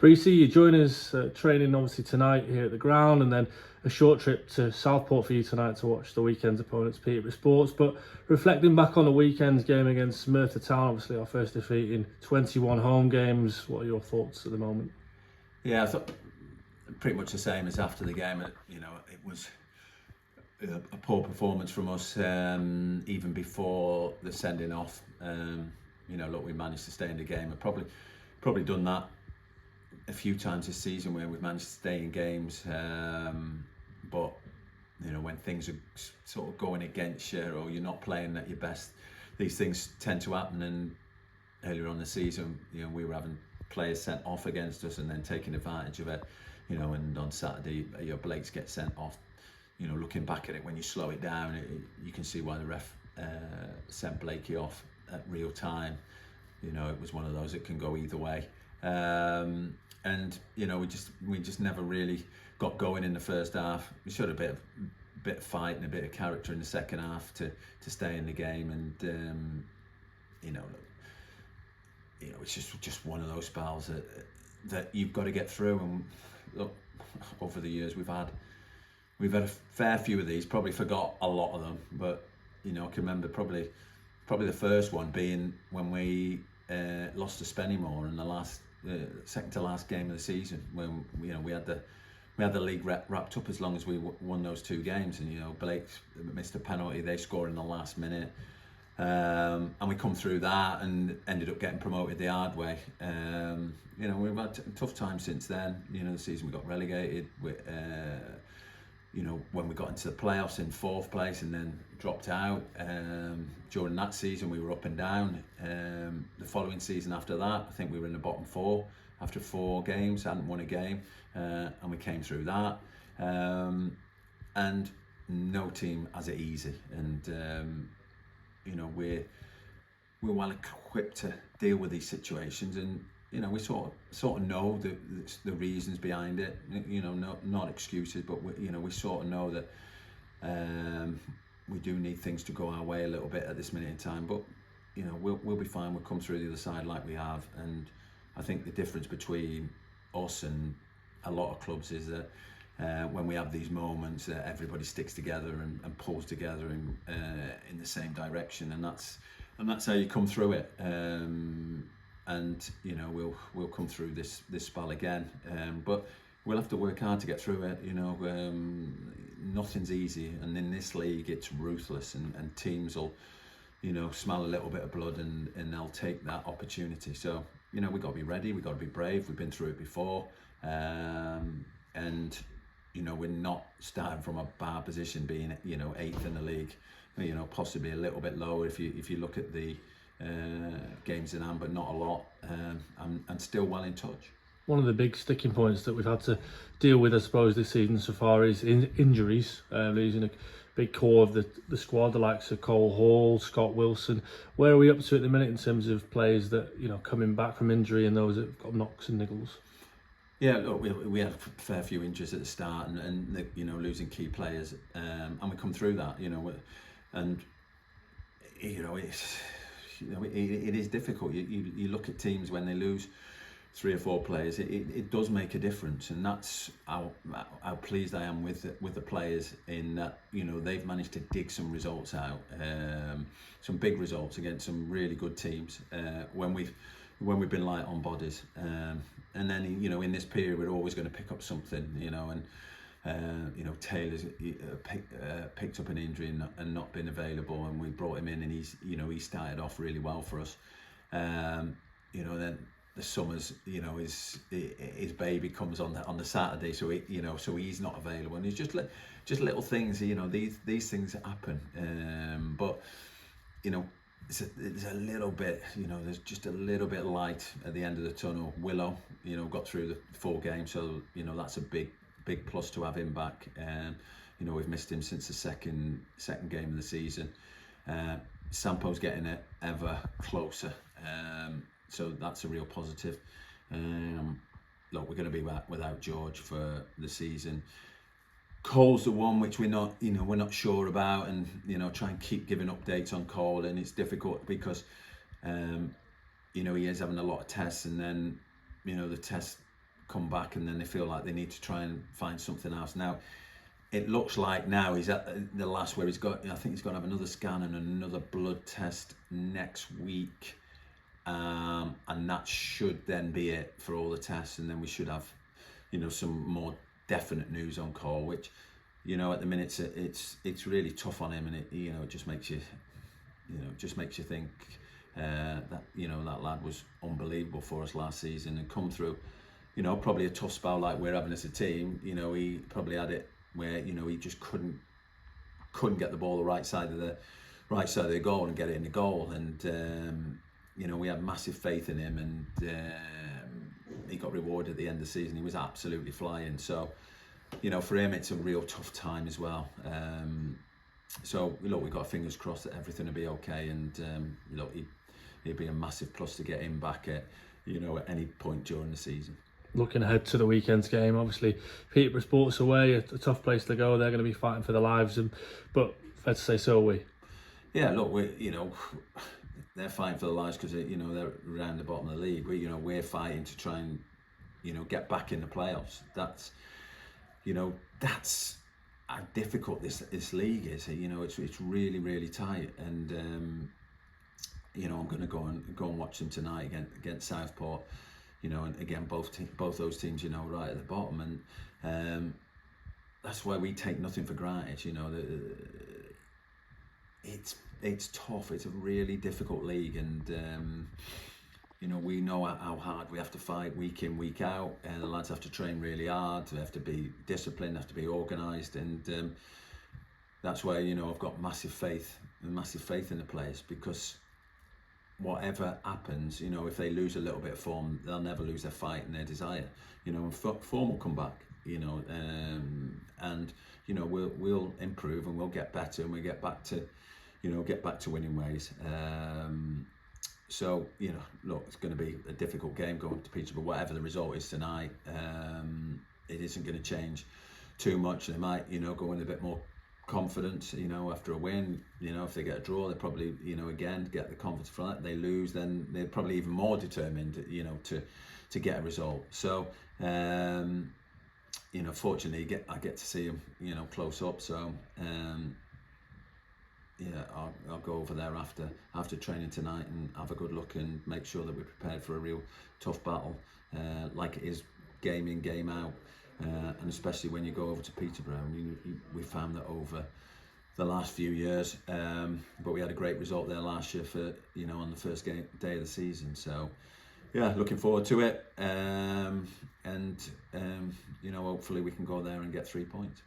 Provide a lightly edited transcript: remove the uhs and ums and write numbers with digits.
Preecy, you join us training obviously tonight here at the ground, and then a short trip to Southport for you tonight to watch the weekend's opponents, Peterborough Sports. But reflecting back on the weekend's game against Merthyr Town, obviously our first defeat in 21 home games, what are your thoughts at the moment? Yeah, I thought pretty much the same as after the game. You know, it was a poor performance from us even before the sending off. You know, look, we managed to stay in the game. I've probably done that a few times this season where we've managed to stay in games, but you know, when things are sort of going against you or you're not playing at your best, these things tend to happen. And earlier on the season, you know, we were having players sent off against us and then taking advantage of it, you know. And on Saturday, your Blakes get sent off. You know, looking back at it, when you slow it down, you can see why the ref sent Blakey off at real time. You know, it was one of those that can go either way. And you know, we just never really got going in the first half. We showed a bit of fight and a bit of character in the second half to stay in the game. And you know, it's just one of those spells that you've got to get through. And look, over the years we've had a fair few of these. Probably forgot a lot of them, but you know, I can remember probably the first one being when we lost to Spennymoor in the second to last game of the season, when you know we had the league wrapped up as long as we won those two games. And you know, Blake missed a penalty, they scored in the last minute, and we come through that and ended up getting promoted the hard way. You know, we've had a tough time since then. You know, the season we got relegated. You know, when we got into the playoffs in 4th place and then dropped out. During that season we were up and down. The following season after that, I think we were in the bottom 4 after 4 games, hadn't won a game, and we came through that. And no team has it easy, and you know, we're well equipped to deal with these situations. And you know, we sort of know the reasons behind it. You know, not excuses, but we sort of know that we do need things to go our way a little bit at this minute in time. But you know, we'll be fine. We'll come through the other side like we have. And I think the difference between us and a lot of clubs is that when we have these moments, everybody sticks together and pulls together in the same direction, and that's how you come through it. And you know, we'll come through this spell again, but we'll have to work hard to get through it. You know, nothing's easy, and in this league it's ruthless, and teams will, you know, smell a little bit of blood and they'll take that opportunity. So you know, we've got to be ready, we've got to be brave. We've been through it before, and you know, we're not starting from a bad position, being, you know, 8th in the league. You know, possibly a little bit lower if you look at the games in hand, but not a lot, and still well in touch. One of the big sticking points that we've had to deal with, I suppose, this season so far is injuries, losing a big core of the squad, the likes of Cole Hall, Scott Wilson. Where are we up to at the minute in terms of players that, you know, coming back from injury and those that have got knocks and niggles? Yeah, look, we had a fair few injuries at the start, and you know, losing key players, and we come through that, you know, and you know, it is difficult. You look at teams when they lose 3 or 4 players, it does make a difference, and that's how pleased I am with the players, in that, you know, they've managed to dig some results out, some big results against some really good teams, when we've been light on bodies, and then, you know, in this period we're always going to pick up something, you know. And you know, Taylor's picked up an injury and not been available, and we brought him in, and he started off really well for us. You know, then the Summers, you know, his baby comes on the Saturday, so he's not available, and it's just little things, you know. These things happen, but you know, there's a little bit, you know, there's just a little bit light at the end of the tunnel. Willow, you know, got through the 4 games, so you know, that's a big plus to have him back. You know, we've missed him since the second game of the season. Sampo's getting it ever closer, so that's a real positive. Look, we're going to be without George for the season. Cole's the one which we're not sure about, and you know, try and keep giving updates on Cole, and it's difficult because you know, he is having a lot of tests, and then you know, the tests come back, and then they feel like they need to try and find something else. Now, it looks like now he's at the last where I think he's going to have another scan and another blood test next week. And that should then be it for all the tests, and then we should have, some more definite news on Cole, which, at the minute it's really tough on him, and it just makes you, think that that lad was unbelievable for us last season and come through, probably a tough spell like we're having as a team. He probably had it where he just couldn't get the ball the right side of the goal and get it in the goal, and we had massive faith in him, and he got rewarded at the end of the season. He was absolutely flying. So, for him, it's a real tough time as well. So, look, we've got our fingers crossed that everything will be okay, and it'd be a massive plus to get him back at any point during the season. Looking ahead to the weekend's game, obviously Peterborough Sports away, a tough place to go. They're going to be fighting for their lives, but fair to say, so are we. Yeah, look, they're fighting for their lives because they're around the bottom of the league. We're fighting to try and get back in the playoffs. That's how difficult this league is. It's really, really tight, and I'm going to go and watch them tonight against Southport. And again, both those teams, right at the bottom, and that's why we take nothing for granted. It's tough. It's a really difficult league, and we know how hard we have to fight week in, week out. The lads have to train really hard. They have to be disciplined, have to be organised, and that's why I've got massive faith in the players, because whatever happens, if they lose a little bit of form, they'll never lose their fight and their desire. And form will come back. And we'll improve and we'll get better, and we get back to winning ways. So look, it's going to be a difficult game going to Peterborough. Whatever the result is tonight, it isn't going to change too much. They might go in a bit more confidence, after a win. If they get a draw, they probably again get the confidence from that. They lose, then they're probably even more determined to get a result. So fortunately I get to see them close up, so I'll go over there after training tonight and have a good look and make sure that we're prepared for a real tough battle, like it is game in, game out. And especially when you go over to Peterborough, we found that over the last few years, but we had a great result there last year for on the first day of the season. So yeah, looking forward to it, and hopefully we can go there and get 3 points.